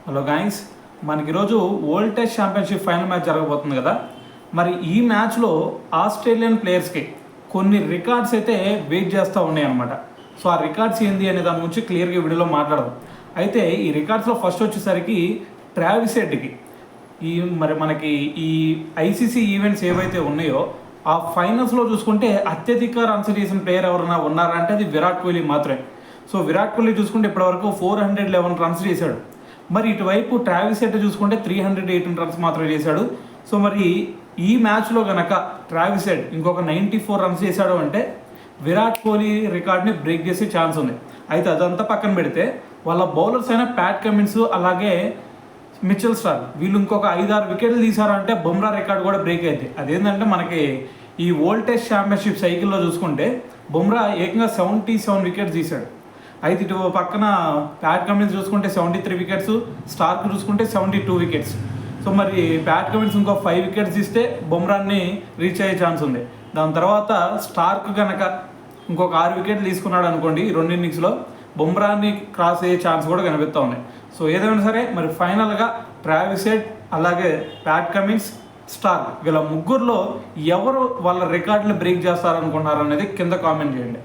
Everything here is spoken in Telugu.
హలో గాయ్స్, మనకి ఈరోజు world test championship final match జరగబోతుంది కదా. మరి ఈ మ్యాచ్లో ఆస్ట్రేలియన్ ప్లేయర్స్కి కొన్ని రికార్డ్స్ అయితే వెయిట్ చేస్తూ ఉన్నాయి అనమాట. సో ఆ రికార్డ్స్ ఏంది అనే దాని గురించి క్లియర్గా వీడియోలో మాట్లాడదాం. అయితే ఈ రికార్డ్స్లో ఫస్ట్ వచ్చేసరికి ట్రావిస్ హెడ్కి మనకి ఈ ఐసీసీ ఈవెంట్స్ ఏవైతే ఉన్నాయో ఆ ఫైనల్స్లో చూసుకుంటే అత్యధిక రన్స్ చేసిన ప్లేయర్ ఎవరైనా ఉన్నారా అంటే అది విరాట్ కోహ్లీ మాత్రమే. సో విరాట్ కోహ్లీ చూసుకుంటే ఇప్పటివరకు 411 రన్స్ చేశాడు. మరి ఇటువైపు ట్రావిస్ హెడ్ చూసుకుంటే 318 రన్స్ మాత్రమే చేశాడు. సో మరి ఈ మ్యాచ్లో కనుక ట్రావిస్ హెడ్ ఇంకొక 94 రన్స్ చేశాడు అంటే విరాట్ కోహ్లీ రికార్డ్ని బ్రేక్ చేసే ఛాన్స్ ఉంది. అయితే అదంతా పక్కన పెడితే వాళ్ళ బౌలర్స్ అయిన ప్యాట్ కమిన్స్ అలాగే మిచెల్ స్టార్క్ వీళ్ళు ఇంకొక 5-6 వికెట్లు తీశారంటే బుమ్రా రికార్డ్ కూడా బ్రేక్ అయింది. అదేంటంటే మనకి ఈ వరల్డ్ టెస్ట్ ఛాంపియన్షిప్ సైకిల్లో చూసుకుంటే బుమ్రా ఏకంగా 77 వికెట్స్ తీశాడు. అయితే ఇటు పక్కన ప్యాట్ కమిన్స్ చూసుకుంటే 73 వికెట్స్, స్టార్క్ చూసుకుంటే 72 వికెట్స్. సో మరి ప్యాట్ కమిన్స్ ఇంకో 5 వికెట్స్ ఇస్తే బుమ్రాని రీచ్ అయ్యే ఛాన్స్ ఉంది. దాని తర్వాత స్టార్క్ కనుక ఇంకొక 6 వికెట్లు తీసుకున్నాడు అనుకోండి ఈ 2 ఇన్నింగ్స్లో, బుమ్రాని క్రాస్ అయ్యే ఛాన్స్ కూడా కనిపిస్తూ ఉన్నాయి. సో ఏదైనా సరే మరి ఫైనల్గా ట్రావిస్ హెడ్ అలాగే ప్యాట్ కమిన్స్, స్టార్క్ వీళ్ళ ముగ్గురులో ఎవరు వాళ్ళ రికార్డులు బ్రేక్ చేస్తారనుకుంటున్నారు అనేది కింద కామెంట్ చేయండి.